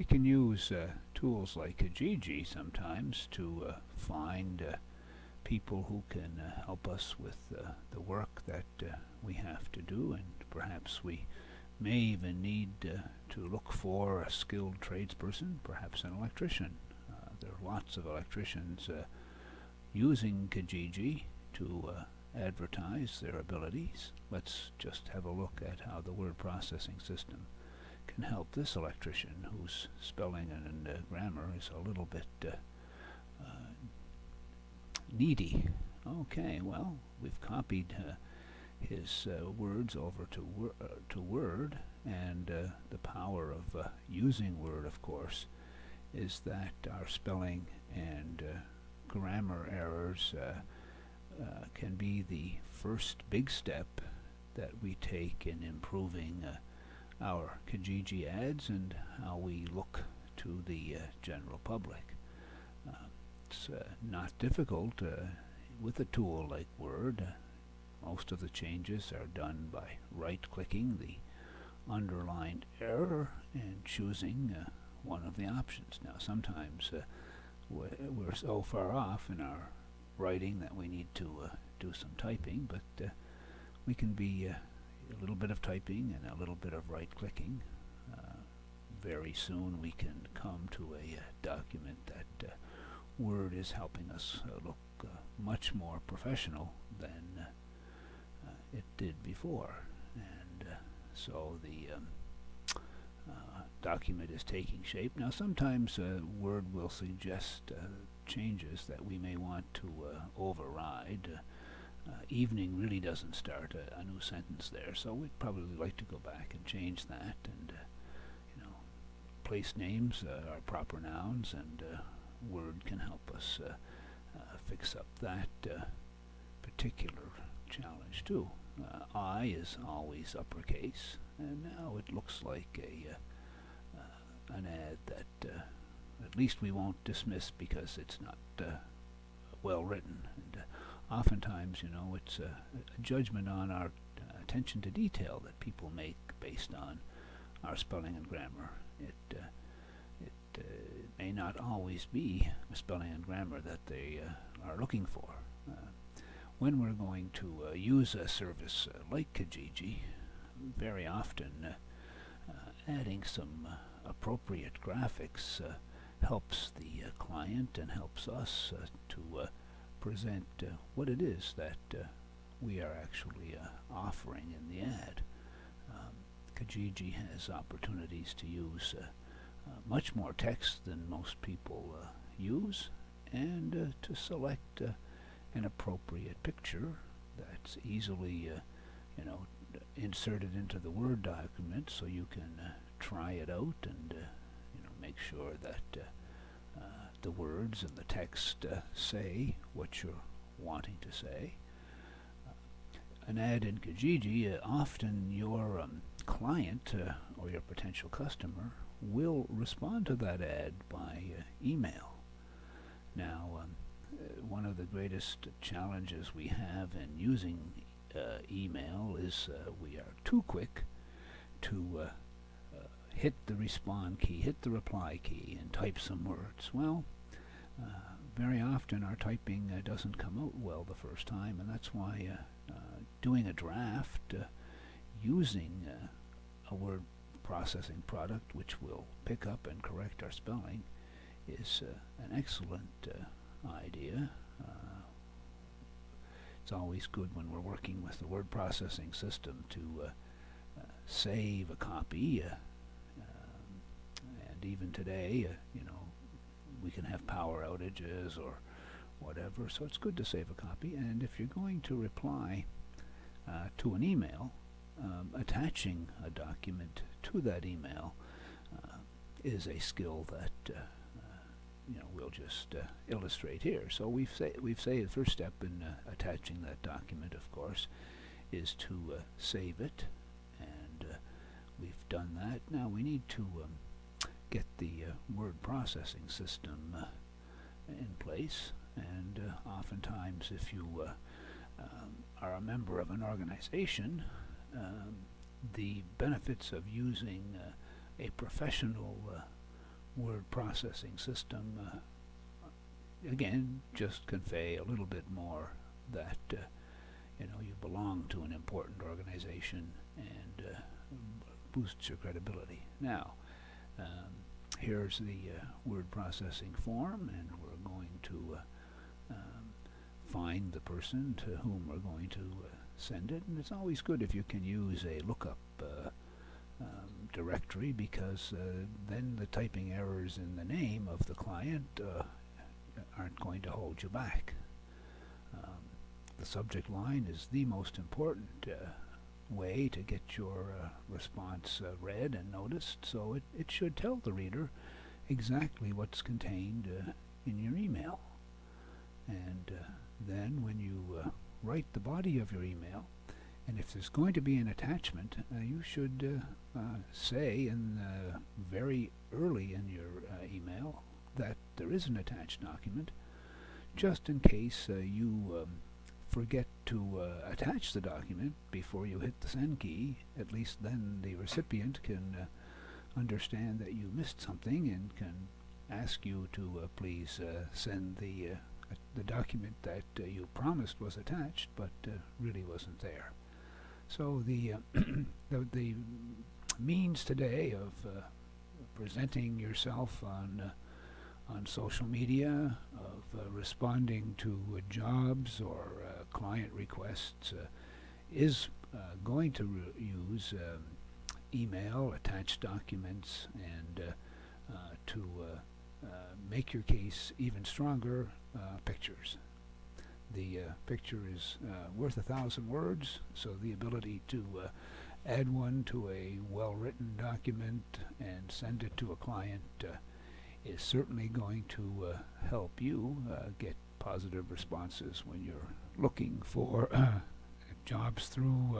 We can use tools like Kijiji sometimes to find people who can help us with the work that we have to do, and perhaps we may even need to look for a skilled tradesperson, perhaps an electrician. There are lots of electricians using Kijiji to advertise their abilities. Let's just have a look at how the word processing system can help this electrician whose spelling and grammar is a little bit needy. Okay, well, we've copied his words over to Word, and the power of using Word, of course, is that our spelling and grammar errors can be the first big step that we take in improving our Kijiji ads and how we look to the general public. It's not difficult with a tool like Word. Most of the changes are done by right-clicking the underlined error and choosing one of the options. Now, sometimes we're so far off in our writing that we need to do some typing, but we can be a little bit of typing and a little bit of right-clicking. Very soon we can come to a document that Word is helping us look much more professional than it did before. And so the document is taking shape. Now sometimes Word will suggest changes that we may want to override. Evening really doesn't start a new sentence there, so we'd probably like to go back and change that. And place names are proper nouns, and Word can help us fix up that particular challenge too. I is always uppercase, and now it looks like an ad that at least we won't dismiss because it's not well written. And oftentimes, it's a judgment on our attention to detail that people make based on our spelling and grammar. It may not always be spelling and grammar that they are looking for. When we're going to use a service like Kijiji, very often adding some appropriate graphics helps the client and helps us to present what it is that we are actually offering in the ad. Kijiji has opportunities to use much more text than most people use, and to select an appropriate picture that's easily inserted into the Word document, so you can try it out and make sure that the words and the text say what you're wanting to say. An ad in Kijiji, often your client or your potential customer will respond to that ad by email. Now, one of the greatest challenges we have in using email is we are too quick to hit the respond key, hit the reply key, and type some words. Well, very often our typing doesn't come out well the first time, and that's why doing a draft using a word processing product which will pick up and correct our spelling is an excellent idea. It's always good when we're working with the word processing system to save a copy, and even today, we can have power outages or whatever, so it's good to save a copy. And if you're going to reply to an email, attaching a document to that email is a skill that we'll just illustrate here. So we've said the first step in attaching that document, of course, is to save it, and we've done that. Now we need to get the word processing system in place, and oftentimes if you are a member of an organization, the benefits of using a professional word processing system, again, just convey a little bit more that you belong to an important organization and boosts your credibility. Now, here's the word processing form, and we're going to find the person to whom we're going to send it. And it's always good if you can use a lookup directory, because then the typing errors in the name of the client aren't going to hold you back. The subject line is the most important way to get your response read and noticed, so it should tell the reader exactly what's contained in your email. And then when you write the body of your email, and if there's going to be an attachment, you should say very early in your email that there is an attached document, just in case you forget to attach the document before you hit the send key. At least then the recipient can understand that you missed something and can ask you to please send the document that you promised was attached but really wasn't there. So the the means today of presenting yourself on social media, of responding to jobs or client requests, is going to use email, attached documents, and to make your case even stronger, pictures. The picture is worth 1,000 words, so the ability to add one to a well-written document and send it to a client is certainly going to help you get positive responses when you're looking for jobs through